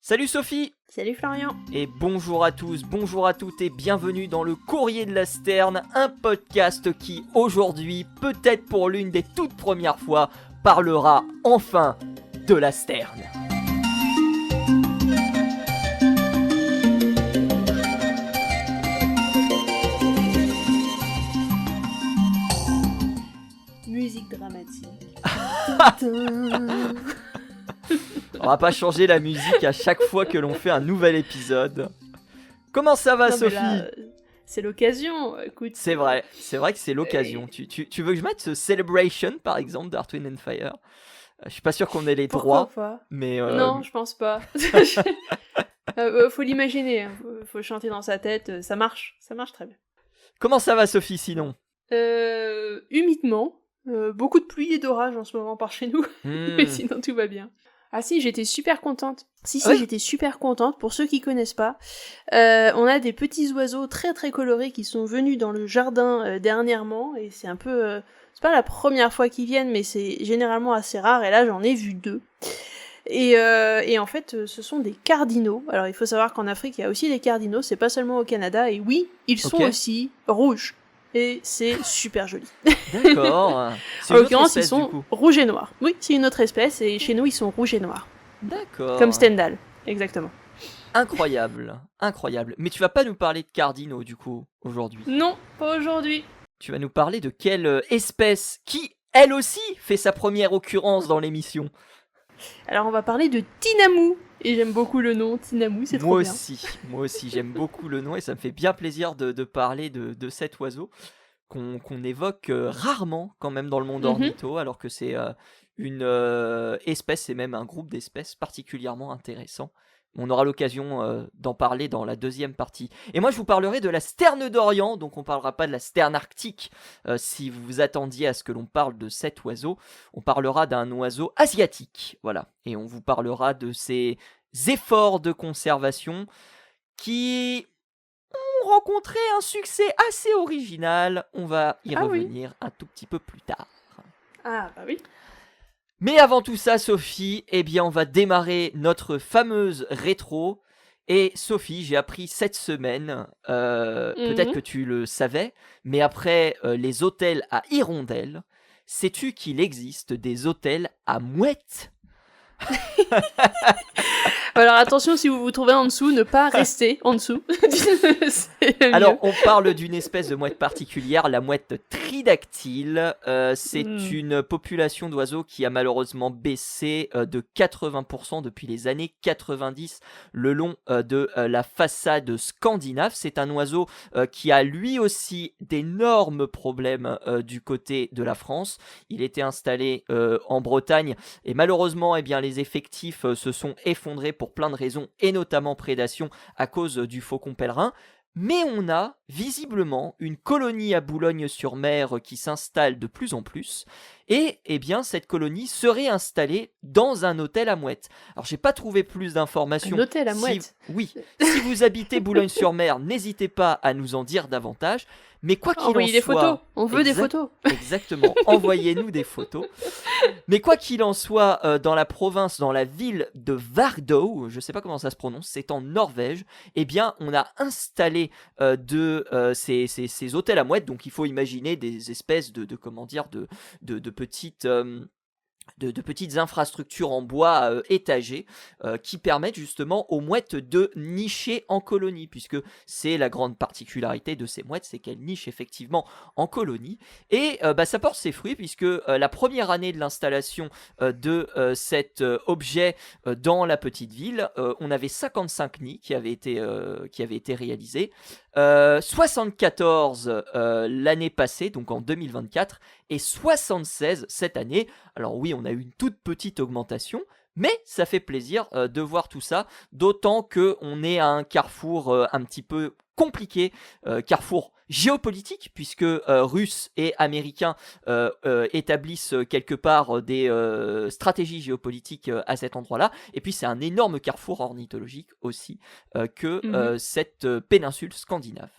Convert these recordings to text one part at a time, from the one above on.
Salut Sophie. Salut Florian. Et bonjour à tous, bonjour à toutes et bienvenue dans le Courrier de la Sterne, un podcast qui aujourd'hui, peut-être pour l'une des toutes premières fois, parlera enfin de la Sterne. Musique dramatique. On va pas changer la musique à chaque fois que l'on fait un nouvel épisode. Comment ça va, Non, Sophie? là, c'est l'occasion, écoute. C'est vrai que c'est l'occasion. Tu veux que je mette ce Celebration, par exemple, d'Earth, Wind and Fire? Je suis pas sûr qu'on ait les droits, pas mais... Non, je pense pas. Faut l'imaginer, hein. Faut chanter dans sa tête, ça marche très bien. Comment ça va, Sophie, sinon? Humidement, beaucoup de pluie et d'orage en ce moment par chez nous, mais sinon tout va bien. Ah si, j'étais super contente. J'étais super contente. Pour ceux qui connaissent pas, on a des petits oiseaux très très colorés qui sont venus dans le jardin dernièrement, et c'est un peu... c'est pas la première fois qu'ils viennent, mais c'est généralement assez rare, et là j'en ai vu 2. Et en fait, ce sont des cardinaux. Alors il faut savoir qu'en Afrique, il y a aussi des cardinaux, c'est pas seulement au Canada, et oui, ils sont aussi rouges. Et c'est super joli. D'accord. En l'occurrence, ils sont rouges et noirs. Oui, c'est une autre espèce, et chez nous, ils sont rouges et noirs. D'accord. Comme Stendhal, exactement. Incroyable. Mais tu vas pas nous parler de cardinaux, du coup, aujourd'hui? Non, pas aujourd'hui. Tu vas nous parler de quelle espèce qui, elle aussi, fait sa première occurrence dans l'émission? Alors, on va parler de Tinamou. Et j'aime beaucoup le nom, Tinamou, c'est trop bien. Moi aussi, j'aime beaucoup le nom et ça me fait bien plaisir de parler de cet oiseau qu'on évoque rarement quand même dans le monde ornitho, alors que c'est une espèce et même un groupe d'espèces particulièrement intéressant. On aura l'occasion d'en parler dans la deuxième partie. Et moi, je vous parlerai de la sterne d'Orient, donc on parlera pas de la sterne arctique, si vous vous attendiez à ce que l'on parle de cet oiseau. On parlera d'un oiseau asiatique, voilà. Et on vous parlera de ses efforts de conservation qui ont rencontré un succès assez original. On va y revenir un tout petit peu plus tard. Ah, bah oui. Mais avant tout ça, Sophie, on va démarrer notre fameuse rétro. Et Sophie, j'ai appris cette semaine, peut-être que tu le savais, mais après les hôtels à hirondelles, sais-tu qu'il existe des hôtels à mouettes? Alors attention, si vous vous trouvez en dessous, ne pas rester en dessous. Alors, on parle d'une espèce de mouette particulière, la mouette tridactyle. C'est une population d'oiseaux qui a malheureusement baissé de 80% depuis les années 90 le long de la façade scandinave. C'est un oiseau qui a lui aussi d'énormes problèmes du côté de la France. Il était installé en Bretagne et malheureusement, les effectifs se sont effondrés pour plein de raisons et notamment prédation à cause du faucon pèlerin. Mais on a visiblement une colonie à Boulogne-sur-Mer qui s'installe de plus en plus. Et cette colonie serait installée dans un hôtel à mouettes. Alors j'ai pas trouvé plus d'informations. Un hôtel à mouettes? Oui, si vous habitez Boulogne-sur-Mer, n'hésitez pas à nous en dire davantage. Mais quoi qu'il en soit... Envoyez des photos, on veut des photos. Exactement, envoyez-nous des photos. Mais quoi qu'il en soit, dans la province, dans la ville de Vardø, je sais pas comment ça se prononce, c'est en Norvège, on a installé ces hôtels à mouettes, donc il faut imaginer des espèces de petites... De petites infrastructures en bois étagées qui permettent justement aux mouettes de nicher en colonie, puisque c'est la grande particularité de ces mouettes, c'est qu'elles nichent effectivement en colonie. Et ça porte ses fruits, puisque la première année de l'installation de cet objet dans la petite ville, on avait 55 nids qui avaient été réalisés, 74 l'année passée, donc en 2024, et 76 cette année. Alors oui, on a eu une toute petite augmentation, mais ça fait plaisir de voir tout ça, d'autant qu'on est à un carrefour un petit peu compliqué, carrefour géopolitique, puisque Russes et Américains établissent quelque part des stratégies géopolitiques à cet endroit-là, et puis c'est un énorme carrefour ornithologique aussi que cette péninsule scandinave.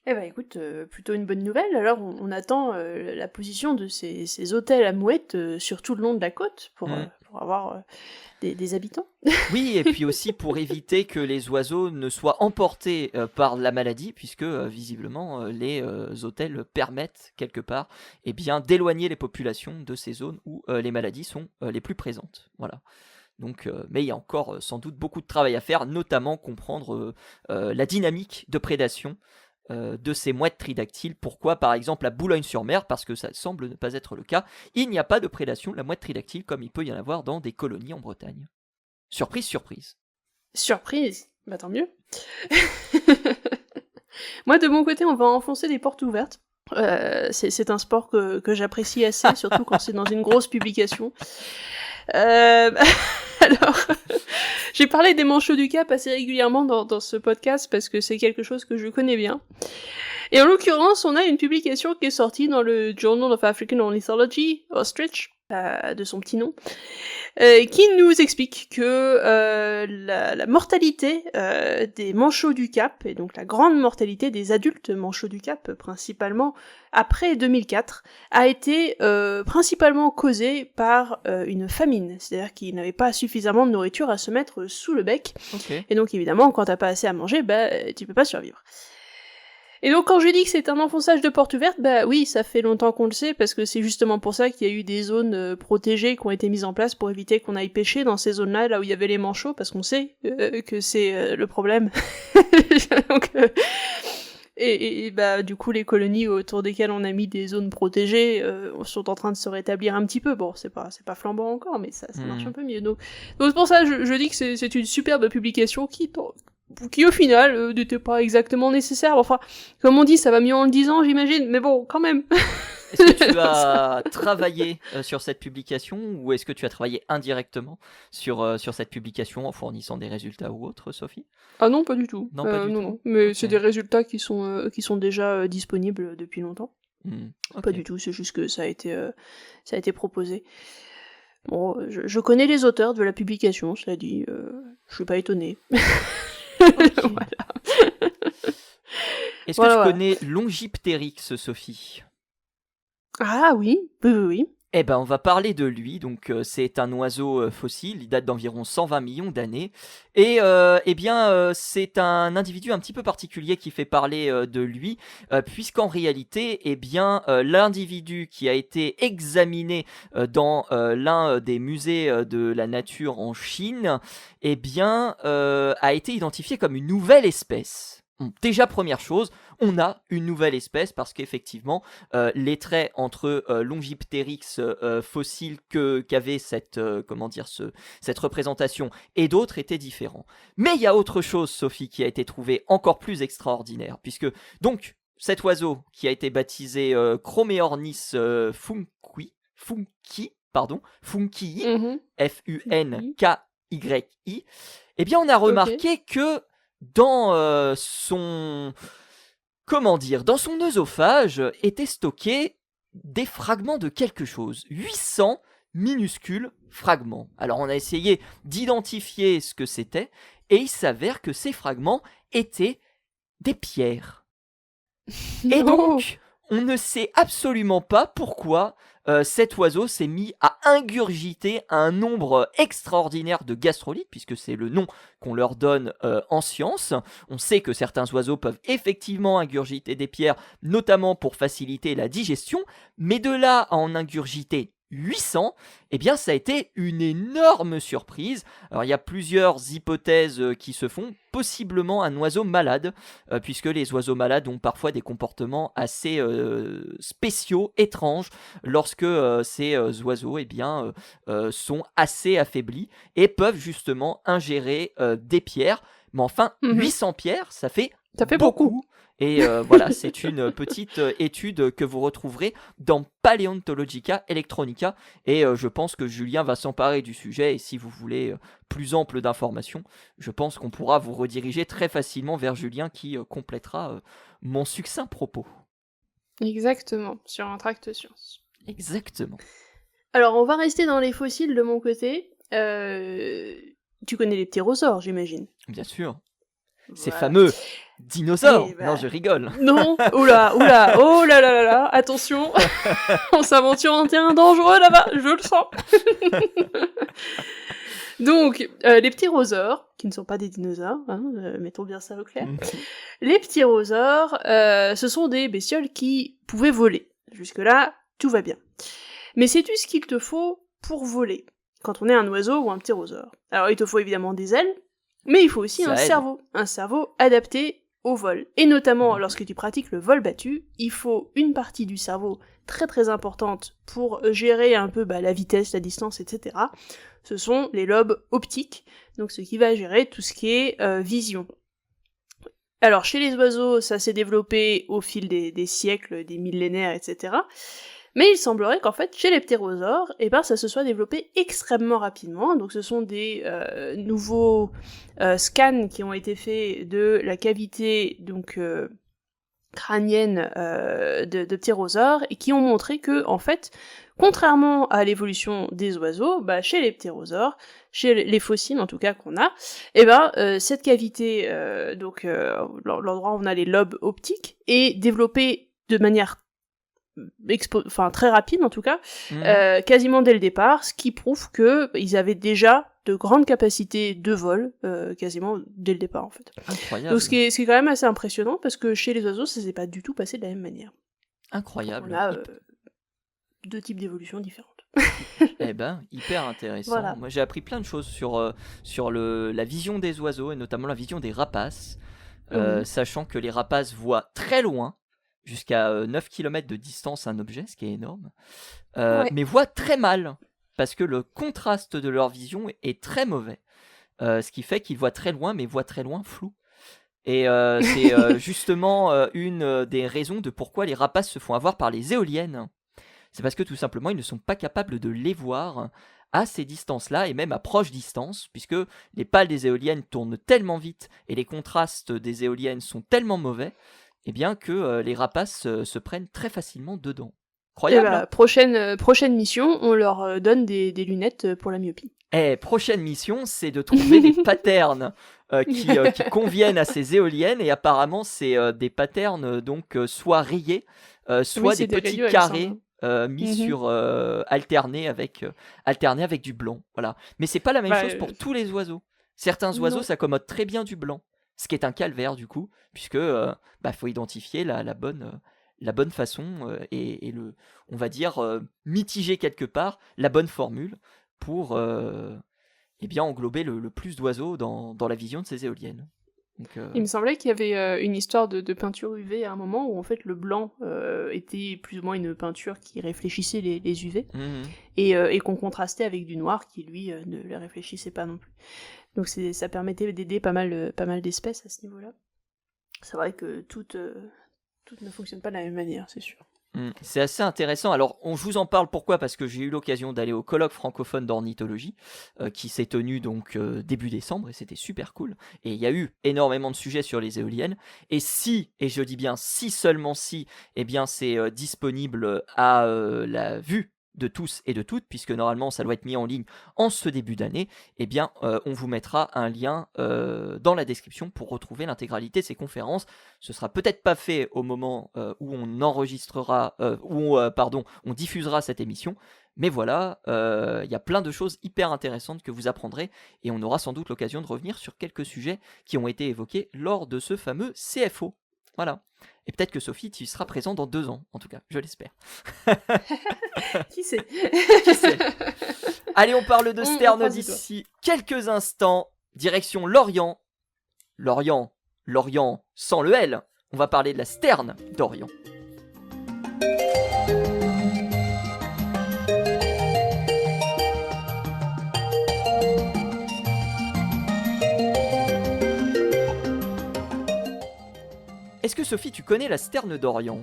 Eh ben écoute, plutôt une bonne nouvelle. Alors on attend la position de ces hôtels à mouettes sur tout le long de la côte pour avoir des habitants. Oui, et puis aussi pour éviter que les oiseaux ne soient emportés par la maladie, puisque visiblement les hôtels permettent quelque part d'éloigner les populations de ces zones où les maladies sont les plus présentes. Voilà. Donc, mais il y a encore sans doute beaucoup de travail à faire, notamment comprendre la dynamique de prédation de ces mouettes tridactyles. Pourquoi, par exemple, à Boulogne-sur-Mer, parce que ça semble ne pas être le cas, il n'y a pas de prédation de la mouette tridactyle comme il peut y en avoir dans des colonies en Bretagne. Surprise, surprise. Surprise. Bah tant mieux. Moi, de mon côté, on va enfoncer des portes ouvertes. C'est un sport que j'apprécie assez, surtout quand c'est dans une grosse publication. Alors, j'ai parlé des manchots du Cap assez régulièrement dans ce podcast parce que c'est quelque chose que je connais bien. Et en l'occurrence, on a une publication qui est sortie dans le Journal of African Ornithology, Ostrich, de son petit nom, qui nous explique que la mortalité des manchots du Cap, et donc la grande mortalité des adultes manchots du Cap, principalement après 2004, a été principalement causée par une famine, c'est-à-dire qu'ils n'avaient pas suffisamment de nourriture à se mettre sous le bec, et donc évidemment, quand t'as pas assez à manger, tu peux pas survivre. Et donc quand je dis que c'est un enfonçage de porte ouverte, oui, ça fait longtemps qu'on le sait, parce que c'est justement pour ça qu'il y a eu des zones protégées qui ont été mises en place pour éviter qu'on aille pêcher dans ces zones-là, là où il y avait les manchots, parce qu'on sait que c'est le problème. Donc, du coup, les colonies autour desquelles on a mis des zones protégées sont en train de se rétablir un petit peu. Bon, c'est pas flambant encore, mais ça marche un peu mieux. Donc c'est pour ça que je dis que c'est une superbe publication qui au final n'était pas exactement nécessaire. Enfin, comme on dit, ça va mieux en le disant, j'imagine, mais bon, quand même. Est-ce que tu as travaillé sur cette publication, ou est-ce que tu as travaillé indirectement sur cette publication en fournissant des résultats ou autres, Sophie ? Ah non, pas du tout. Non, pas du tout. Non. Mais okay. C'est des résultats qui sont déjà disponibles depuis longtemps. Okay. Pas du tout, c'est juste que ça a été proposé. Bon, je connais les auteurs de la publication, cela dit, je suis pas étonnée. Okay. Voilà. Est-ce que tu connais Longiptérix, Sophie ? Ah oui. Eh ben, on va parler de lui. Donc, c'est un oiseau fossile. Il date d'environ 120 millions d'années. Et c'est un individu un petit peu particulier qui fait parler de lui, puisqu'en réalité, l'individu qui a été examiné dans l'un des musées de la nature en Chine, a été identifié comme une nouvelle espèce. Bon, déjà, première chose, on a une nouvelle espèce parce qu'effectivement, les traits entre Longiptérix fossile qu'avait cette représentation et d'autres étaient différents. Mais il y a autre chose, Sophie, qui a été trouvée encore plus extraordinaire, puisque donc cet oiseau qui a été baptisé Chromeornis funkii, F-U-N-K-Y-I, on a remarqué que dans son œsophage étaient stockés des fragments de quelque chose, 800 minuscules fragments. Alors on a essayé d'identifier ce que c'était, et il s'avère que ces fragments étaient des pierres. Et donc, on ne sait absolument pas pourquoi cet oiseau s'est mis à ingurgiter un nombre extraordinaire de gastrolites, puisque c'est le nom qu'on leur donne en science. On sait que certains oiseaux peuvent effectivement ingurgiter des pierres, notamment pour faciliter la digestion, mais de là à en ingurgiter 800, ça a été une énorme surprise. Alors il y a plusieurs hypothèses qui se font, possiblement un oiseau malade, puisque les oiseaux malades ont parfois des comportements assez spéciaux, étranges, lorsque ces oiseaux sont assez affaiblis et peuvent justement ingérer des pierres. Mais enfin, 800 pierres, ça fait beaucoup. Et voilà, c'est une petite étude que vous retrouverez dans Paleontologica Electronica, et je pense que Julien va s'emparer du sujet, et si vous voulez plus ample d'informations, je pense qu'on pourra vous rediriger très facilement vers Julien qui complétera mon succinct propos. Exactement, sur un tract science. Exactement. Alors, on va rester dans les fossiles de mon côté. Tu connais les ptérosaures, j'imagine. Bien sûr. Ces Voilà. fameux dinosaures. Et bah, Non, je rigole. Non, oula, oh là là là là, attention, on s'aventure en terrain dangereux là-bas, je le sens. Donc, les ptérosaures, qui ne sont pas des dinosaures, hein, mettons bien ça au clair. Les ptérosaures, ce sont des bestioles qui pouvaient voler. Jusque-là, tout va bien. Mais sais-tu ce qu'il te faut pour voler, quand on est un oiseau ou un ptérosaure? Alors, il te faut évidemment des ailes, mais il faut aussi un cerveau adapté au vol. Et notamment, lorsque tu pratiques le vol battu, il faut une partie du cerveau très très importante pour gérer un peu la vitesse, la distance, etc. Ce sont les lobes optiques, donc ce qui va gérer tout ce qui est vision. Alors, chez les oiseaux, ça s'est développé au fil des siècles, des millénaires, etc. Mais il semblerait qu'en fait, chez les ptérosaures, ça se soit développé extrêmement rapidement. Donc ce sont des nouveaux scans qui ont été faits de la cavité crânienne de ptérosaures et qui ont montré que, en fait, contrairement à l'évolution des oiseaux, chez les ptérosaures, chez les fossiles en tout cas qu'on a, cette cavité, l'endroit où on a les lobes optiques, est développée de manière très rapide en tout cas, quasiment dès le départ, ce qui prouve que ils avaient déjà de grandes capacités de vol, quasiment dès le départ en fait. Incroyable. Donc ce qui est quand même assez impressionnant, parce que chez les oiseaux, ça s'est pas du tout passé de la même manière. Incroyable. On a deux types d'évolutions différentes. Eh ben, hyper intéressant. Voilà. Moi, j'ai appris plein de choses sur la vision des oiseaux, et notamment la vision des rapaces, sachant que les rapaces voient très loin, jusqu'à 9 km de distance un objet, ce qui est énorme, mais voient très mal, parce que le contraste de leur vision est très mauvais, ce qui fait qu'ils voient très loin, mais voient très loin flou. Et c'est justement une des raisons de pourquoi les rapaces se font avoir par les éoliennes. C'est parce que tout simplement, ils ne sont pas capables de les voir à ces distances-là, et même à proche distance, puisque les pales des éoliennes tournent tellement vite, et les contrastes des éoliennes sont tellement mauvais, eh bien que les rapaces se prennent très facilement dedans. Incroyable. Prochaine mission, on leur donne des lunettes pour la myopie. Prochaine mission, c'est de trouver des patterns qui conviennent à ces éoliennes, et apparemment c'est des patterns soit rayés, soit des petits carrés mis sur alternés avec du blanc. Voilà. Mais c'est pas la même chose pour tous les oiseaux. Certains oiseaux s'accommodent très bien du blanc, ce qui est un calvaire du coup, puisque faut identifier la bonne façon et on va dire mitiger quelque part la bonne formule pour englober le plus d'oiseaux dans la vision de ces éoliennes. Donc, il me semblait qu'il y avait une histoire de peinture UV à un moment où en fait le blanc était plus ou moins une peinture qui réfléchissait les UV et qu'on contrastait avec du noir qui lui ne les réfléchissait pas non plus. Donc ça permettait d'aider pas mal d'espèces à ce niveau-là. C'est vrai que toutes ne fonctionnent pas de la même manière, c'est sûr. C'est assez intéressant. Alors, je vous en parle pourquoi ? Parce que j'ai eu l'occasion d'aller au colloque francophone d'ornithologie qui s'est tenu début décembre, et c'était super cool. Et il y a eu énormément de sujets sur les éoliennes. Et je dis bien si, seulement si, c'est disponible à la vue de tous et de toutes, puisque normalement ça doit être mis en ligne en ce début d'année, on vous mettra un lien dans la description pour retrouver l'intégralité de ces conférences. Ce sera peut-être pas fait au moment où on enregistrera, on diffusera cette émission, mais voilà, il y a plein de choses hyper intéressantes que vous apprendrez, et on aura sans doute l'occasion de revenir sur quelques sujets qui ont été évoqués lors de ce fameux CFO. Voilà. Et peut-être que Sophie, tu seras présent dans 2 ans, en tout cas, je l'espère. Qui sait ? Qui sait ? Allez, on parle de Sterne d'ici quelques instants. Direction Lorient. Lorient sans le L. On va parler de la Sterne d'Orient. Est-ce que Sophie, tu connais la Sterne d'Orient ?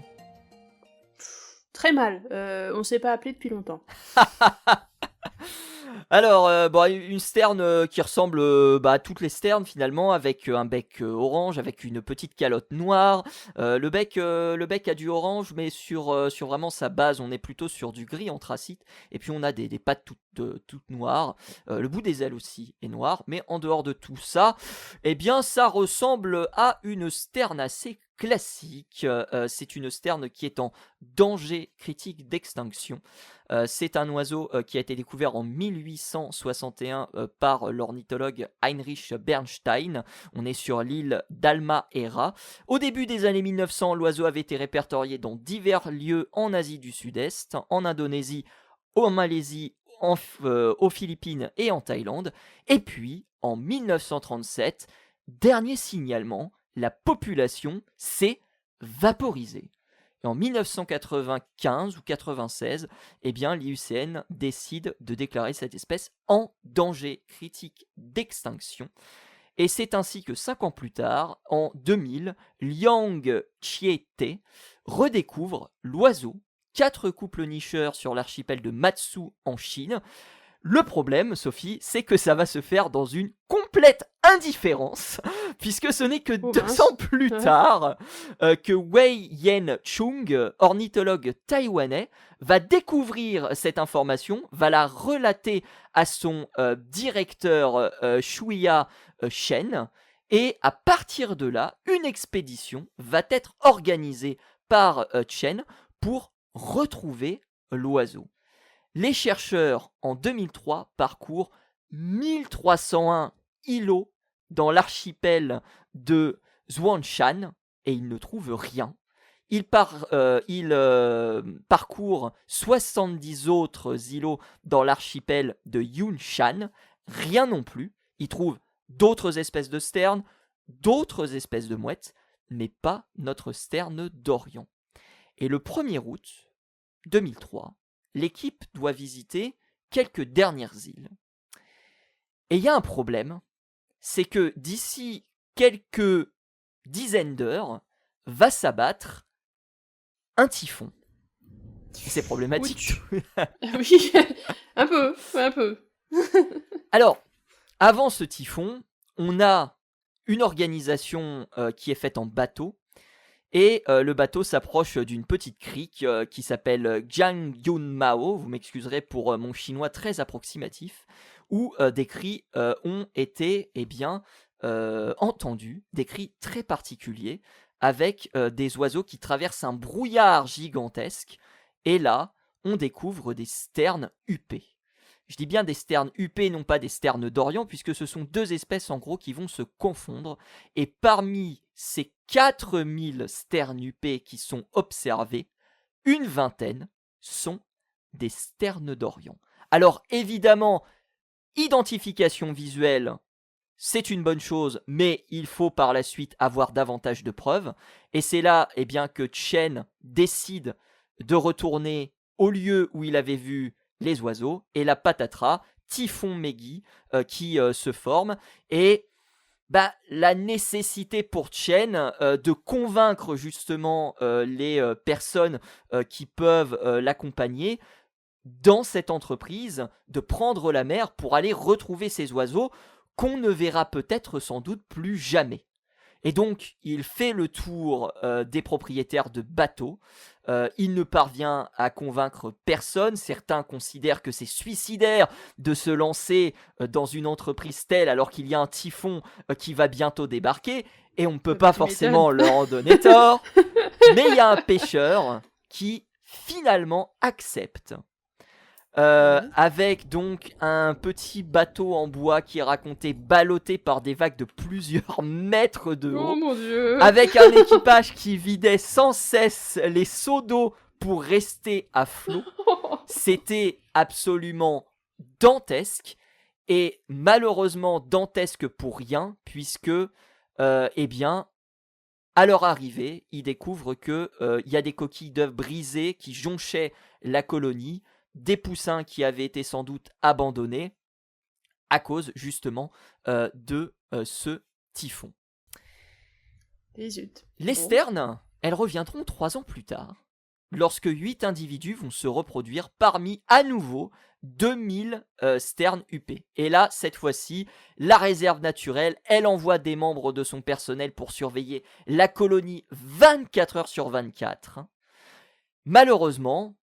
Très mal, on s'est pas appelé depuis longtemps. Alors, une sterne qui ressemble à toutes les sternes finalement, avec un bec orange, avec une petite calotte noire. Le bec a du orange, mais sur vraiment sa base, on est plutôt sur du gris anthracite. Et puis on a des pattes toutes noires. Le bout des ailes aussi est noir. Mais en dehors de tout ça, eh bien, ça ressemble à une sterne assez classique. C'est une sterne qui est en danger critique d'extinction. C'est un oiseau qui a été découvert en 1861 par l'ornithologue Heinrich Bernstein. On est sur l'île d'Halmahera. Au début des années 1900, l'oiseau avait été répertorié dans divers lieux en Asie du Sud-Est, en Indonésie, en Malaisie, aux Philippines et en Thaïlande. Et puis, en 1937, dernier signalement, la population s'est vaporisée. Et en 1995 ou 96, eh bien, l'IUCN décide de déclarer cette espèce en danger critique d'extinction. Et c'est ainsi que 5 ans plus tard, en 2000, Liang Chie-te redécouvre l'oiseau, 4 couples nicheurs sur l'archipel de Matsu en Chine. Le problème, Sophie, c'est que ça va se faire dans une complète indifférence, puisque ce n'est que 2 ans plus tard que Wei Yen-chung, ornithologue taïwanais, va découvrir cette information, va la relater à son directeur Shuya Shen, et à partir de là, une expédition va être organisée par Chen pour retrouver l'oiseau. Les chercheurs, en 2003, parcourent 1301 îlots dans l'archipel de Zhuangshan et ils ne trouvent rien. Ils parcourent 70 autres îlots dans l'archipel de Yunshan, rien non plus. Ils trouvent d'autres espèces de sternes, d'autres espèces de mouettes, mais pas notre sterne d'Orient. Et le 1er août 2003, l'équipe doit visiter quelques dernières îles. Et il y a un problème, c'est que d'ici quelques dizaines d'heures, va s'abattre un typhon. Et c'est problématique. Oui, un peu. Alors, avant ce typhon, on a une organisation qui est faite en bateau. Et le bateau s'approche d'une petite crique qui s'appelle Jiangyunmao, vous m'excuserez pour mon chinois très approximatif, où des cris ont été entendus, des cris très particuliers, avec des oiseaux qui traversent un brouillard gigantesque. Et là, on découvre des sternes huppés. Je dis bien des sternes huppés, non pas des sternes d'Orient, puisque ce sont 2 espèces en gros qui vont se confondre. Et parmi ces 4000 sternes huppés qui sont observés, une vingtaine sont des sternes d'Orient. Alors évidemment, identification visuelle, c'est une bonne chose, mais il faut par la suite avoir davantage de preuves. Et c'est là que Chen décide de retourner au lieu où il avait vu les oiseaux, et la patatras, typhon Meggy qui se forme, et la nécessité pour Chen de convaincre justement les personnes qui peuvent l'accompagner dans cette entreprise, de prendre la mer pour aller retrouver ces oiseaux qu'on ne verra peut-être sans doute plus jamais. Et donc, il fait le tour des propriétaires de bateaux. Il ne parvient à convaincre personne. Certains considèrent que c'est suicidaire de se lancer dans une entreprise telle alors qu'il y a un typhon qui va bientôt débarquer. Et on ne peut pas forcément leur en donner tort. Mais il y a un pêcheur qui finalement accepte. Avec donc un petit bateau en bois qui est raconté ballotté par des vagues de plusieurs mètres de haut, mon Dieu. avec un équipage qui vidait sans cesse les seaux d'eau pour rester à flot. C'était absolument dantesque, et malheureusement dantesque pour rien, puisque à leur arrivée, ils découvrent qu'il y a des coquilles d'œufs brisées qui jonchaient la colonie, des poussins qui avaient été sans doute abandonnés à cause justement de ce typhon. Et zut. Les sternes, elles reviendront 3 ans plus tard, lorsque 8 individus vont se reproduire parmi à nouveau 2000 sternes UP. Et là, cette fois-ci, la réserve naturelle, elle envoie des membres de son personnel pour surveiller la colonie 24 heures sur 24. Malheureusement,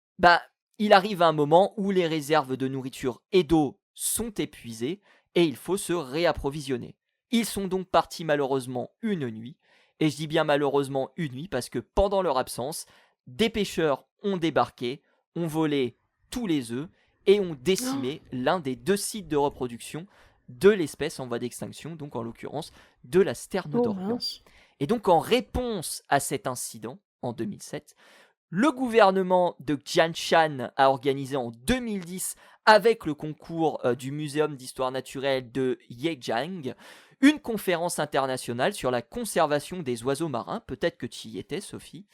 il arrive un moment où les réserves de nourriture et d'eau sont épuisées et il faut se réapprovisionner. Ils sont donc partis malheureusement une nuit, et je dis bien malheureusement une nuit parce que pendant leur absence, des pêcheurs ont débarqué, ont volé tous les œufs et ont décimé l'un des 2 sites de reproduction de l'espèce en voie d'extinction, donc en l'occurrence de la sterne d'Orient. Et donc en réponse à cet incident, en 2007, le gouvernement de Jianshan a organisé en 2010, avec le concours du Muséum d'histoire naturelle de Yejiang, une conférence internationale sur la conservation des oiseaux marins. Peut-être que tu y étais, Sophie.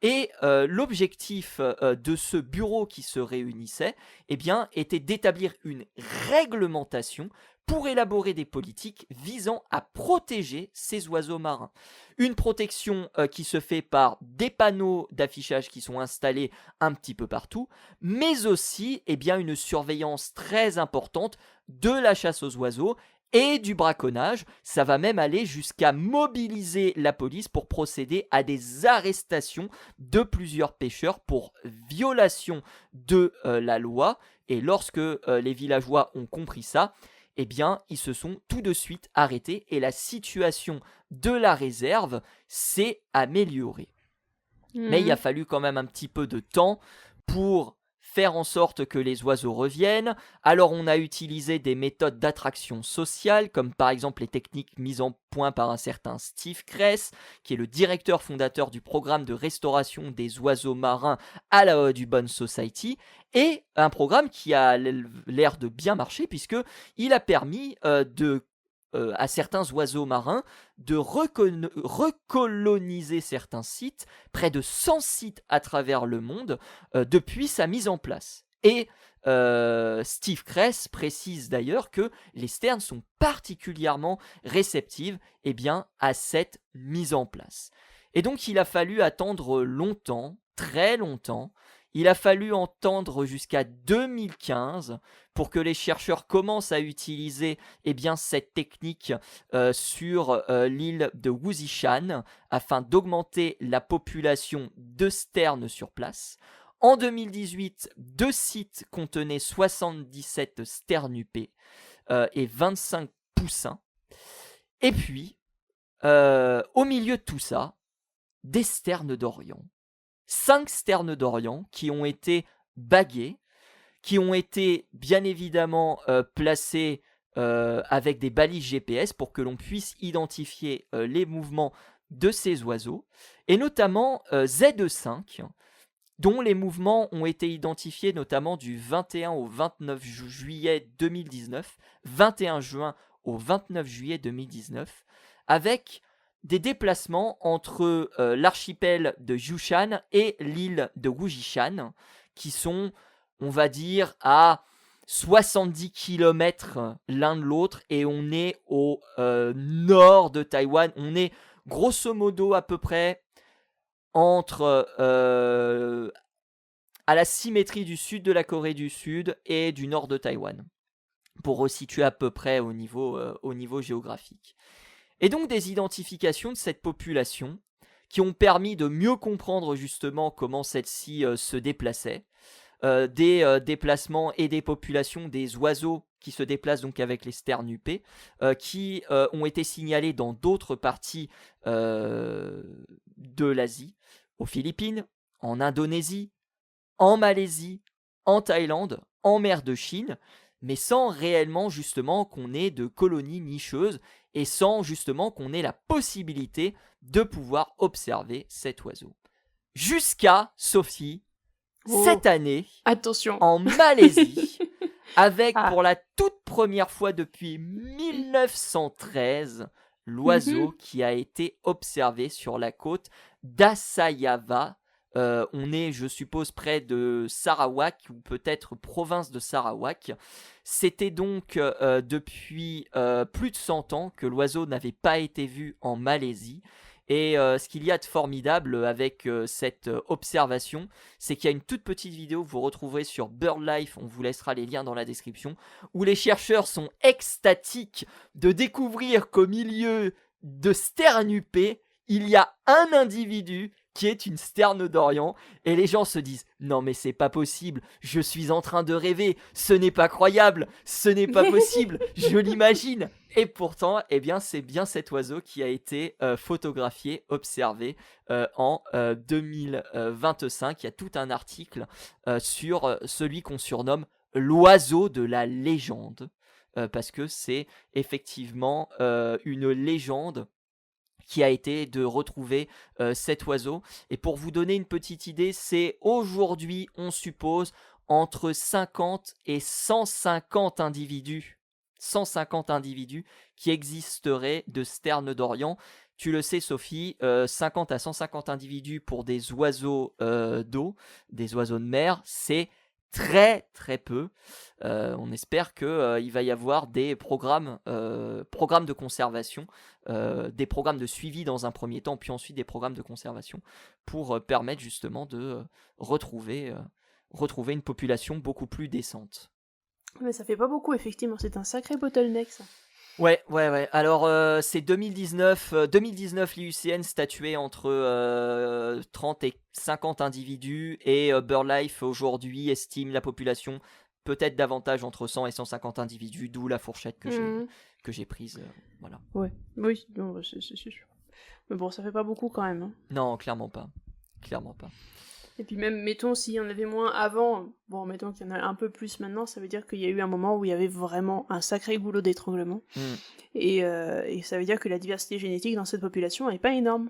Et l'objectif de ce bureau qui se réunissait était d'établir une réglementation pour élaborer des politiques visant à protéger ces oiseaux marins. Une protection qui se fait par des panneaux d'affichage qui sont installés un petit peu partout, mais aussi une surveillance très importante de la chasse aux oiseaux et du braconnage. Ça va même aller jusqu'à mobiliser la police pour procéder à des arrestations de plusieurs pêcheurs pour violation de la loi. Et lorsque les villageois ont compris ça, ils se sont tout de suite arrêtés et la situation de la réserve s'est améliorée. Mais il a fallu quand même un petit peu de temps pour faire en sorte que les oiseaux reviennent. Alors on a utilisé des méthodes d'attraction sociale, comme par exemple les techniques mises en point par un certain Steve Kress, qui est le directeur fondateur du programme de restauration des oiseaux marins à la Audubon Society, et un programme qui a l'air de bien marcher, puisqu'il a permis à certains oiseaux marins de recoloniser certains sites, près de 100 sites à travers le monde, depuis sa mise en place. Et Steve Kress précise d'ailleurs que les sternes sont particulièrement réceptives à cette mise en place. Et donc il a fallu attendre longtemps, très longtemps. Il a fallu attendre jusqu'à 2015 pour que les chercheurs commencent à utiliser cette technique sur l'île de Wuzhishan afin d'augmenter la population de sternes sur place. En 2018, 2 sites contenaient 77 sternes UP et 25 poussins. Et puis, au milieu de tout ça, des sternes d'Orient. 5 sternes d'Orient qui ont été bagués, qui ont été bien évidemment placés avec des balises GPS pour que l'on puisse identifier les mouvements de ces oiseaux, et notamment ZE5, dont les mouvements ont été identifiés notamment du 21 au 29 juillet 2019, 21 juin au 29 juillet 2019, avec des déplacements entre l'archipel de Yushan et l'île de Wuzhishan, qui sont, on va dire, à 70 km l'un de l'autre, et on est au nord de Taïwan. On est grosso modo à peu près entre à la symétrie du sud de la Corée du Sud et du nord de Taïwan, pour resituer à peu près au niveau géographique. Et donc des identifications de cette population qui ont permis de mieux comprendre justement comment celle-ci se déplaçait, des déplacements et des populations des oiseaux qui se déplacent donc avec les sternes UP, qui ont été signalés dans d'autres parties de l'Asie, aux Philippines, en Indonésie, en Malaisie, en Thaïlande, en mer de Chine, mais sans réellement justement qu'on ait de colonies nicheuses et sans justement qu'on ait la possibilité de pouvoir observer cet oiseau. Jusqu'à, Sophie, cette année, attention, en Malaisie, avec pour la toute première fois depuis 1913, l'oiseau qui a été observé sur la côte d'Asayava. On est, je suppose, près de Sarawak, ou peut-être province de Sarawak. C'était donc depuis plus de 100 ans que l'oiseau n'avait pas été vu en Malaisie. Et ce qu'il y a de formidable avec cette observation, c'est qu'il y a une toute petite vidéo que vous retrouverez sur BirdLife, on vous laissera les liens dans la description, où les chercheurs sont extatiques de découvrir qu'au milieu de Sternupée, il y a un individu qui est une sterne d'Orient, et les gens se disent « Non mais c'est pas possible, je suis en train de rêver, ce n'est pas croyable, ce n'est pas possible, je l'imagine !» Et pourtant, eh bien, c'est bien cet oiseau qui a été photographié, observé en 2025. Il y a tout un article sur celui qu'on surnomme l'oiseau de la légende, parce que c'est effectivement une légende qui a été de retrouver cet oiseau. Et pour vous donner une petite idée, c'est aujourd'hui, on suppose, entre 50 et 150 individus. 150 individus qui existeraient de sternes d'Orient. Tu le sais, Sophie, 50 à 150 individus pour des oiseaux d'eau, des oiseaux de mer, c'est très très peu. On espère qu'il va y avoir des programmes de conservation, des programmes de suivi dans un premier temps, puis ensuite des programmes de conservation pour permettre justement de retrouver une population beaucoup plus décente. Mais ça fait pas beaucoup, effectivement, c'est un sacré bottleneck ça. Ouais. Alors, c'est 2019, l'IUCN statuait entre 30 et 50 individus, et BirdLife aujourd'hui estime la population peut-être davantage entre 100 et 150 individus, d'où la fourchette que j'ai prise. Voilà. Ouais, oui, non, c'est sûr. Mais bon, ça fait pas beaucoup quand même. Hein. Non, clairement pas. Et puis même, mettons, s'il y en avait moins avant, bon, mettons qu'il y en a un peu plus maintenant, ça veut dire qu'il y a eu un moment où il y avait vraiment un sacré goulot d'étranglement. Et ça veut dire que la diversité génétique dans cette population n'est pas énorme.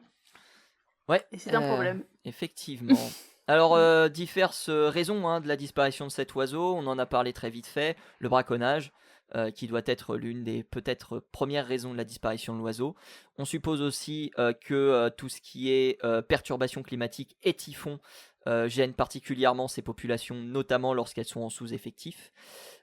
Ouais. Et c'est un problème. Effectivement. Alors, diverses raisons de la disparition de cet oiseau, on en a parlé très vite fait. Le braconnage, qui doit être l'une des peut-être premières raisons de la disparition de l'oiseau. On suppose aussi que tout ce qui est perturbation climatique et typhon gêne particulièrement ces populations, notamment lorsqu'elles sont en sous-effectif.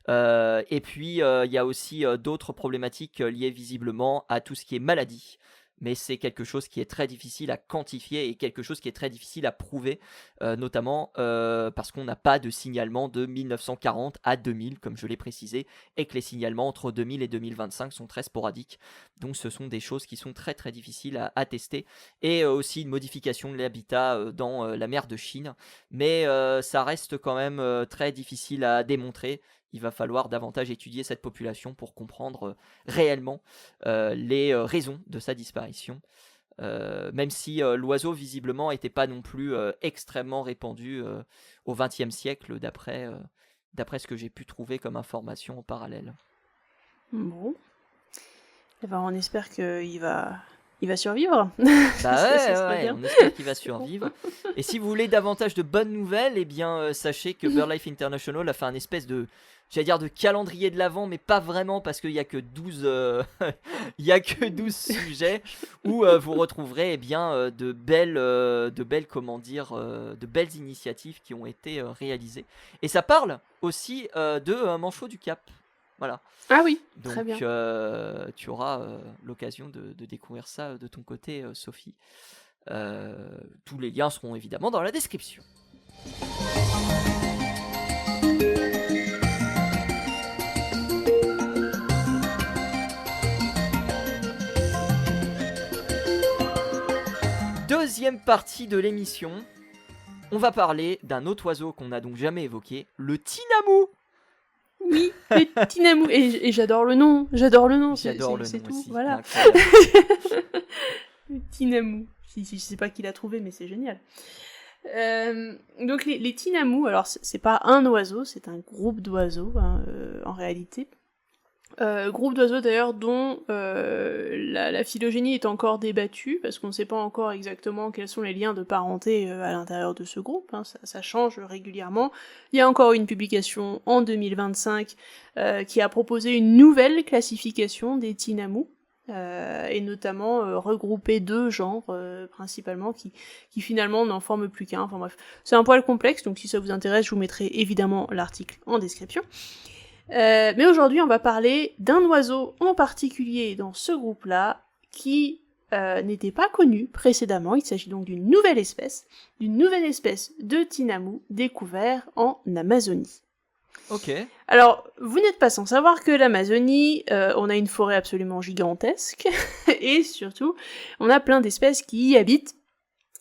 Et puis, il y a aussi d'autres problématiques liées visiblement à tout ce qui est maladie. Mais c'est quelque chose qui est très difficile à quantifier et quelque chose qui est très difficile à prouver, notamment parce qu'on n'a pas de signalement de 1940 à 2000, comme je l'ai précisé, et que les signalements entre 2000 et 2025 sont très sporadiques. Donc ce sont des choses qui sont très très difficiles à tester, et aussi une modification de l'habitat dans la mer de Chine. Mais ça reste quand même très difficile à démontrer. Il va falloir davantage étudier cette population pour comprendre réellement les raisons de sa disparition. Même si l'oiseau visiblement n'était pas non plus extrêmement répandu au XXe siècle, d'après ce que j'ai pu trouver comme information en parallèle. Bon. Eh ben, on espère qu'il va survivre. Bah ouais, on espère qu'il va survivre. Et si vous voulez davantage de bonnes nouvelles, eh bien sachez que BirdLife International a fait un espèce de, j'allais dire, de calendrier de l'Avent, mais pas vraiment, parce qu'il n'y a que 12 sujets où vous retrouverez de belles initiatives qui ont été réalisées. Et ça parle aussi de Manchot du Cap. Voilà. Ah oui, donc, très bien. Tu auras l'occasion de découvrir ça de ton côté, Sophie. Tous les liens seront évidemment dans la description. Deuxième partie de l'émission, on va parler d'un autre oiseau qu'on n'a donc jamais évoqué, le tinamou. Oui, le tinamou. Et j'adore le nom. J'adore le nom, c'est tout. Aussi. Voilà. Le tinamou. Je sais pas qui l'a trouvé, mais c'est génial. Donc les tinamous, alors c'est pas un oiseau, c'est un groupe d'oiseaux en réalité. Groupe d'oiseaux d'ailleurs dont la phylogénie est encore débattue, parce qu'on ne sait pas encore exactement quels sont les liens de parenté à l'intérieur de ce groupe, ça change régulièrement. Il y a encore une publication en 2025 qui a proposé une nouvelle classification des tinamous, et notamment regrouper 2 genres principalement qui finalement n'en forment plus qu'un. Enfin bref, c'est un poil complexe, donc si ça vous intéresse, je vous mettrai évidemment l'article en description. Mais aujourd'hui, on va parler d'un oiseau en particulier dans ce groupe-là qui n'était pas connue précédemment. Il s'agit donc d'une nouvelle espèce de tinamou découvert en Amazonie. Ok. Alors, vous n'êtes pas sans savoir que l'Amazonie, on a une forêt absolument gigantesque, et surtout, on a plein d'espèces qui y habitent,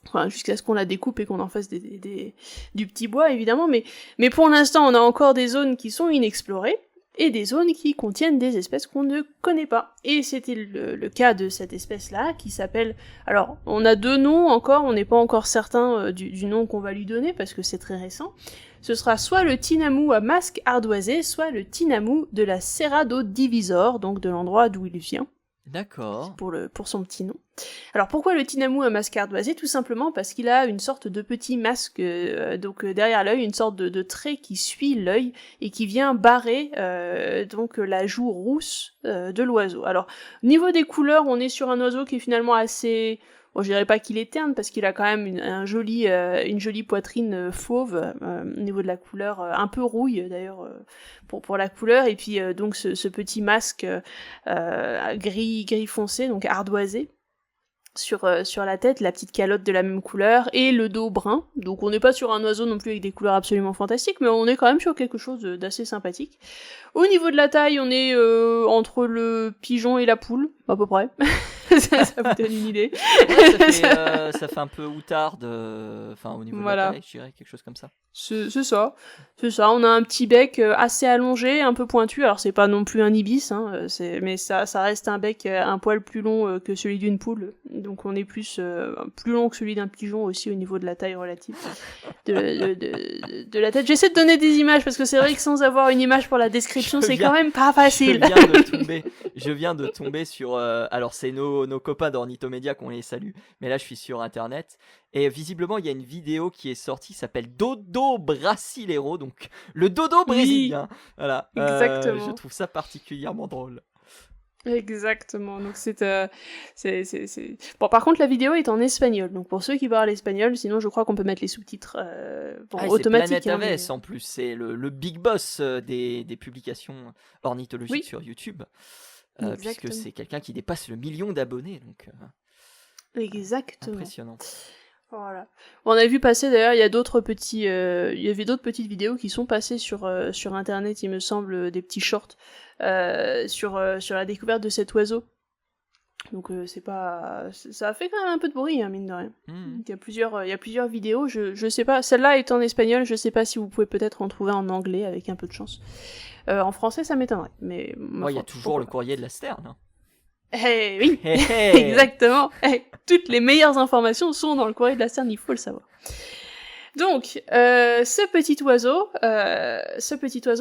enfin, jusqu'à ce qu'on la découpe et qu'on en fasse du petit bois, évidemment, mais pour l'instant, on a encore des zones qui sont inexplorées, et des zones qui contiennent des espèces qu'on ne connaît pas. Et c'était le cas de cette espèce-là, qui s'appelle... Alors, on a 2 noms encore, on n'est pas encore certain du nom qu'on va lui donner, parce que c'est très récent. Ce sera soit le tinamou à masque ardoisé, soit le tinamou de la Serra do Divisor, donc de l'endroit d'où il vient. D'accord. Pour son petit nom. Alors pourquoi le tinamou à masque ardoisé? Tout simplement parce qu'il a une sorte de petit masque, donc derrière l'œil, une sorte de trait qui suit l'œil et qui vient barrer donc la joue rousse de l'oiseau. Alors niveau des couleurs, on est sur un oiseau qui est finalement assez... Bon, je dirais pas qu'il est terne, parce qu'il a quand même une jolie poitrine fauve, au niveau de la couleur, un peu rouille d'ailleurs, pour la couleur, et puis donc ce petit masque gris foncé, donc ardoisé, sur la tête, la petite calotte de la même couleur, et le dos brun. Donc on n'est pas sur un oiseau non plus avec des couleurs absolument fantastiques, mais on est quand même sur quelque chose d'assez sympathique. Au niveau de la taille, on est entre le pigeon et la poule, à peu près. ça vous donne une idée. Ouais, ça fait un peu outarde, enfin au niveau de la taille, je dirais, quelque chose comme ça. C'est ça. On a un petit bec assez allongé, un peu pointu. Alors c'est pas non plus un ibis, hein, mais ça reste un bec un poil plus long que celui d'une poule. Donc on est plus long que celui d'un pigeon aussi au niveau de la taille relative de la tête. J'essaie de donner des images parce que c'est vrai que sans avoir une image pour la description, c'est quand même pas facile. Je viens de tomber sur... alors c'est nos copains d'Ornithomédia qu'on les salue, mais là je suis sur internet. Et visiblement, il y a une vidéo qui est sortie, qui s'appelle Dodo Brasileiro, donc le dodo brésilien. Voilà. Exactement. Je trouve ça particulièrement drôle. Exactement. Donc c'est. Bon, par contre, la vidéo est en espagnol. Donc pour ceux qui parlent espagnol, sinon je crois qu'on peut mettre les sous-titres automatiques. C'est Planète Aves en plus. C'est le big boss des publications ornithologiques sur YouTube. Puisque c'est quelqu'un qui dépasse le 1 million d'abonnés. Donc, exactement. Impressionnant. Voilà. On a vu passer d'ailleurs, il y avait d'autres petites vidéos qui sont passées sur internet, il me semble, des petits shorts sur la découverte de cet oiseau. Donc ça a fait quand même un peu de bruit, hein, mine de rien. Il y a plusieurs vidéos, je sais pas, celle-là est en espagnol, je sais pas si vous pouvez peut-être en trouver en anglais avec un peu de chance. En français ça m'étonnerait, mais... il y a toujours le courrier de la Sterne, hein. Oui, exactement. Toutes les meilleures informations sont dans le courrier de la Sterne, il faut le savoir. Donc, ce petit oiseau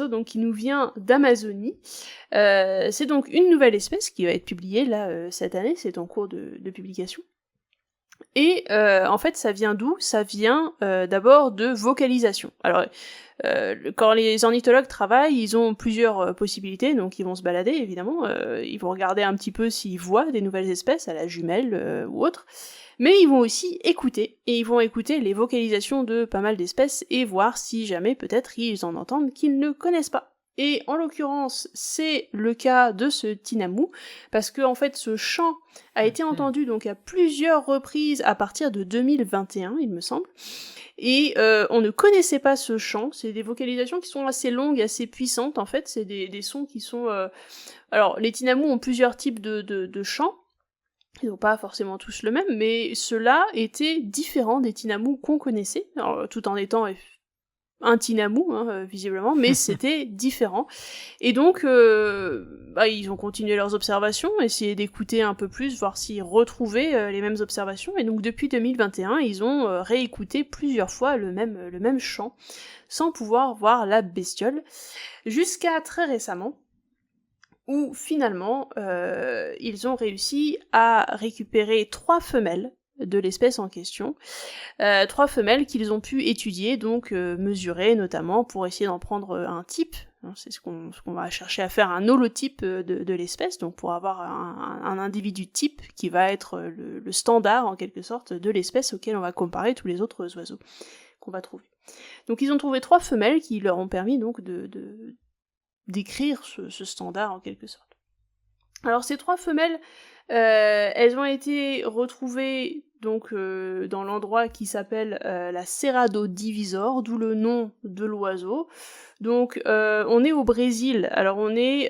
donc qui nous vient d'Amazonie, c'est donc une nouvelle espèce qui va être publiée là cette année, c'est en cours de publication. Et en fait, ça vient d'où? Ça vient d'abord de vocalisation. Alors, quand les ornithologues travaillent, ils ont plusieurs possibilités, donc ils vont se balader, évidemment, ils vont regarder un petit peu s'ils voient des nouvelles espèces, à la jumelle ou autre, mais ils vont aussi écouter, et ils vont écouter les vocalisations de pas mal d'espèces, et voir si jamais peut-être ils en entendent qu'ils ne connaissent pas. Et en l'occurrence, c'est le cas de ce tinamou, parce que en fait ce chant a été entendu donc à plusieurs reprises à partir de 2021, il me semble, et on ne connaissait pas ce chant, c'est des vocalisations qui sont assez longues, assez puissantes en fait, c'est des sons qui sont... Alors les tinamous ont plusieurs types de chants, ils n'ont pas forcément tous le même, mais ceux-là étaient différents des tinamous qu'on connaissait, alors, tout en étant un tinamou, hein, visiblement, mais c'était différent. Et donc, ils ont continué leurs observations, essayé d'écouter un peu plus, voir s'ils retrouvaient les mêmes observations, et donc depuis 2021, ils ont réécouté plusieurs fois le même chant, sans pouvoir voir la bestiole, jusqu'à très récemment, où finalement, ils ont réussi à récupérer 3 femelles de l'espèce en question, 3 femelles qu'ils ont pu étudier, donc mesurer notamment pour essayer d'en prendre un type, hein, c'est ce qu'on va chercher à faire, un holotype de l'espèce, donc pour avoir un individu type qui va être le standard en quelque sorte de l'espèce auquel on va comparer tous les autres oiseaux qu'on va trouver. Donc ils ont trouvé 3 femelles qui leur ont permis donc d'écrire ce standard en quelque sorte. Alors ces 3 femelles, elles ont été retrouvées donc dans l'endroit qui s'appelle la Serra do Divisor, d'où le nom de l'oiseau. Donc on est au Brésil, alors on est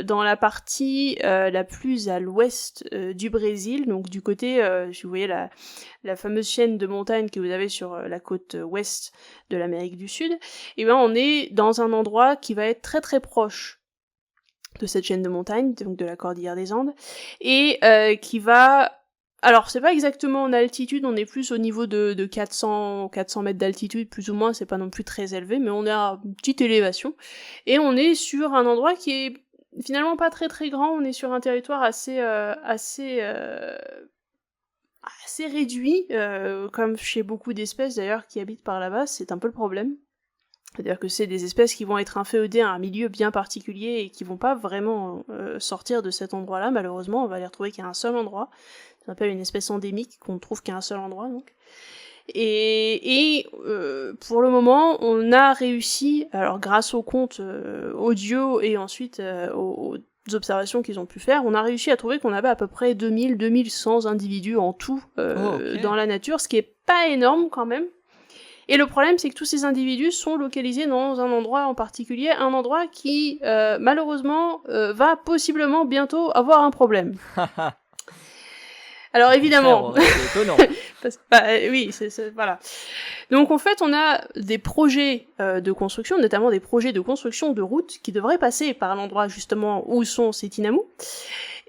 dans la partie la plus à l'ouest du Brésil, donc du côté, si vous voyez la fameuse chaîne de montagnes que vous avez sur la côte ouest de l'Amérique du Sud, et ben on est dans un endroit qui va être très très proche de cette chaîne de montagnes, donc de la cordillère des Andes, et qui va... Alors, c'est pas exactement en altitude, on est plus au niveau de 400 mètres d'altitude, plus ou moins, c'est pas non plus très élevé, mais on est à une petite élévation, et on est sur un endroit qui est finalement pas très très grand, on est sur un territoire assez réduit, comme chez beaucoup d'espèces d'ailleurs qui habitent par là-bas, c'est un peu le problème. C'est-à-dire que c'est des espèces qui vont être inféodées à un milieu bien particulier et qui vont pas vraiment sortir de cet endroit-là, malheureusement, on va les retrouver qu'à un seul endroit. Ça s'appelle une espèce endémique qu'on trouve qu'à un seul endroit, donc. Et pour le moment, on a réussi, alors grâce aux comptes audio et ensuite aux observations qu'ils ont pu faire, on a réussi à trouver qu'on avait à peu près 2100 individus en tout dans la nature, ce qui est pas énorme quand même. Et le problème, c'est que tous ces individus sont localisés dans un endroit en particulier, un endroit qui, malheureusement, va possiblement bientôt avoir un problème. Alors évidemment... C'est étonnant. Oui, voilà. Donc en fait, on a des projets de construction, notamment des projets de construction de routes qui devraient passer par l'endroit justement où sont ces tinamous.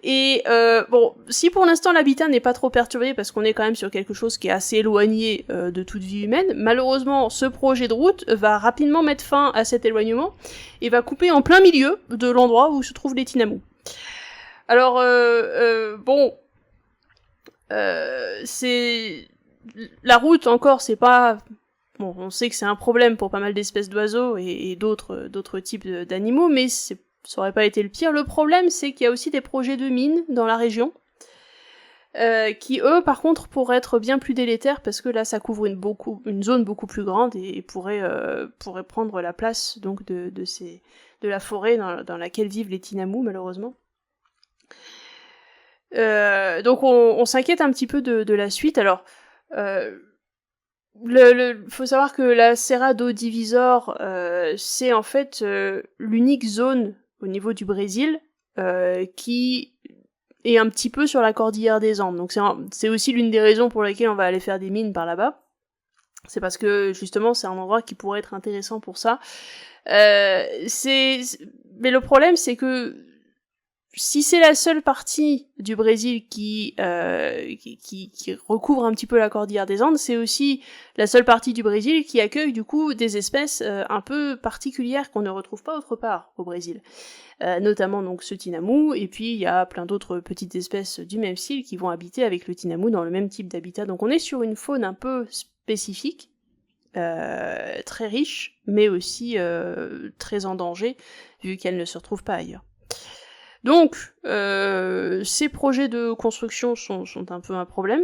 Et bon, si pour l'instant l'habitat n'est pas trop perturbé parce qu'on est quand même sur quelque chose qui est assez éloigné de toute vie humaine, malheureusement ce projet de route va rapidement mettre fin à cet éloignement et va couper en plein milieu de l'endroit où se trouvent les tinamous. Alors bon, c'est la route encore, c'est pas bon, on sait que c'est un problème pour pas mal d'espèces d'oiseaux et d'autres types d'animaux, mais ça aurait pas été le pire. Le problème, c'est qu'il y a aussi des projets de mines dans la région, qui eux, par contre, pourraient être bien plus délétères parce que là, ça couvre une zone beaucoup plus grande et pourrait prendre la place donc de la forêt dans laquelle vivent les tinamous, malheureusement. Donc on s'inquiète un petit peu de la suite. Alors, faut savoir que la Serra do Divisor, c'est en fait l'unique zone au niveau du Brésil qui est un petit peu sur la cordillère des Andes. Donc c'est aussi l'une des raisons pour lesquelles on va aller faire des mines par là-bas. C'est parce que justement c'est un endroit qui pourrait être intéressant pour ça. Mais le problème c'est que si c'est la seule partie du Brésil qui recouvre un petit peu la cordillère des Andes, c'est aussi la seule partie du Brésil qui accueille du coup des espèces un peu particulières qu'on ne retrouve pas autre part au Brésil. Notamment donc ce tinamou, et puis il y a plein d'autres petites espèces du même style qui vont habiter avec le tinamou dans le même type d'habitat. Donc on est sur une faune un peu spécifique, très riche, mais aussi très en danger, vu qu'elle ne se retrouve pas ailleurs. Donc, ces projets de construction sont un peu un problème.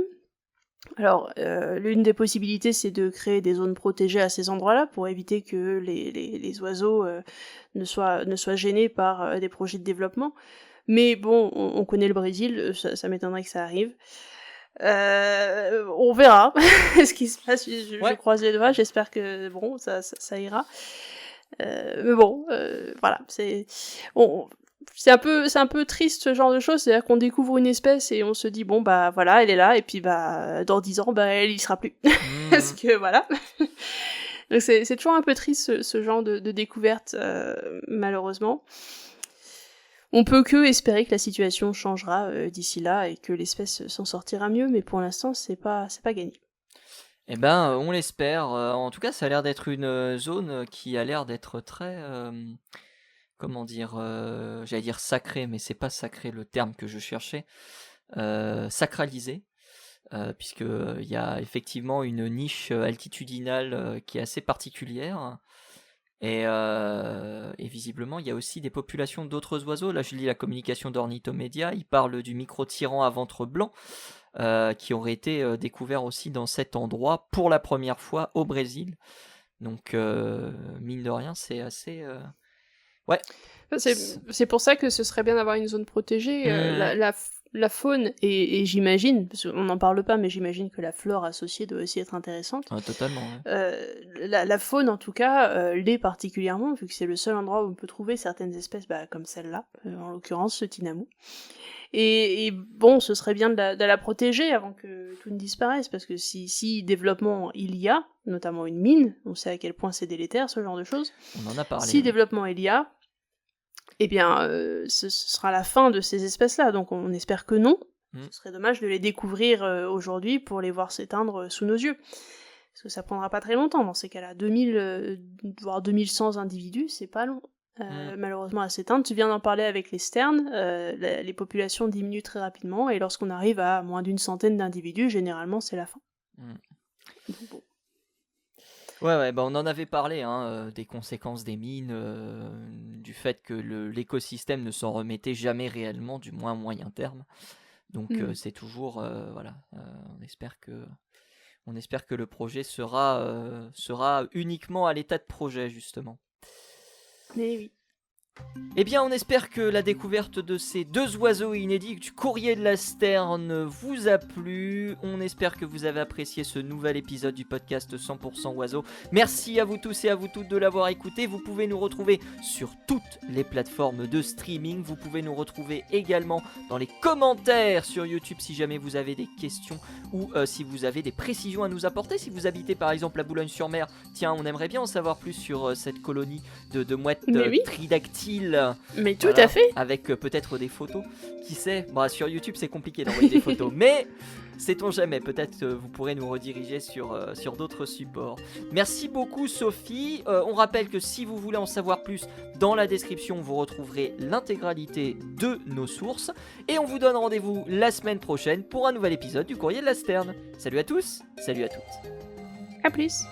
Alors, l'une des possibilités, c'est de créer des zones protégées à ces endroits-là pour éviter que les oiseaux ne soient gênés par des projets de développement. Mais bon, on connaît le Brésil, ça m'étonnerait que ça arrive. On verra ce qui se passe. Je croise les doigts, j'espère que bon, ça ira. Mais bon, voilà, c'est un peu triste ce genre de choses, c'est-à-dire qu'on découvre une espèce et on se dit bon bah voilà, elle est là, et puis bah dans 10 ans bah elle y sera plus. Parce que voilà. Donc c'est toujours un peu triste ce genre de découverte, malheureusement. On peut que espérer que la situation changera d'ici là et que l'espèce s'en sortira mieux, mais pour l'instant c'est pas gagné. Eh ben on l'espère. En tout cas ça a l'air d'être une zone qui a l'air d'être très comment dire, j'allais dire sacré, mais c'est pas sacré le terme que je cherchais, sacralisé, puisque il y a effectivement une niche altitudinale qui est assez particulière, et visiblement il y a aussi des populations d'autres oiseaux. Là je lis la communication d'Ornithomédia, il parle du micro-tyran à ventre blanc, qui aurait été découvert aussi dans cet endroit pour la première fois au Brésil. Donc mine de rien c'est assez... Ouais. C'est pour ça que ce serait bien d'avoir une zone protégée. La faune, et j'imagine, parce qu'on n'en parle pas, mais j'imagine que la flore associée doit aussi être intéressante. Totalement. Ouais. La faune, en tout cas, l'est particulièrement, vu que c'est le seul endroit où on peut trouver certaines espèces comme celle-là, en l'occurrence ce tinamou. Et bon, ce serait bien de la protéger avant que tout ne disparaisse, parce que si développement il y a, notamment une mine, on sait à quel point c'est délétère, ce genre de choses. On en a parlé. Si développement il y a, eh bien, ce sera la fin de ces espèces-là, donc on espère que non. Ce serait dommage de les découvrir aujourd'hui pour les voir s'éteindre sous nos yeux. Parce que ça prendra pas très longtemps dans ces cas-là. 2000, voire 2100 individus, c'est pas long. Malheureusement à s'éteindre. Tu viens d'en parler avec les sternes, les populations diminuent très rapidement, et lorsqu'on arrive à moins d'une centaine d'individus, généralement c'est la fin. Donc, bon. Ouais, on en avait parlé, des conséquences des mines, du fait que l'écosystème ne s'en remettait jamais réellement, du moins à moyen terme. Donc c'est toujours, on espère que le projet sera uniquement à l'état de projet, justement. Mais oui. Eh bien, on espère que la découverte de ces 2 oiseaux inédits du courrier de la Sterne vous a plu. On espère que vous avez apprécié ce nouvel épisode du podcast 100% Oiseaux. Merci à vous tous et à vous toutes de l'avoir écouté. Vous pouvez nous retrouver sur toutes les plateformes de streaming. Vous pouvez nous retrouver également dans les commentaires sur YouTube si jamais vous avez des questions ou si vous avez des précisions à nous apporter. Si vous habitez par exemple à Boulogne-sur-Mer, tiens, on aimerait bien en savoir plus sur cette colonie de mouettes tridactyles. Mais tout à fait. Avec peut-être des photos, qui sait. Sur YouTube c'est compliqué d'envoyer des photos, mais sait-on jamais, peut-être vous pourrez nous rediriger sur d'autres supports. Merci beaucoup Sophie. On rappelle que si vous voulez en savoir plus, dans la description vous retrouverez l'intégralité de nos sources, et on vous donne rendez-vous la semaine prochaine pour un nouvel épisode du Courrier de la Sterne. Salut à tous, salut à toutes. À plus.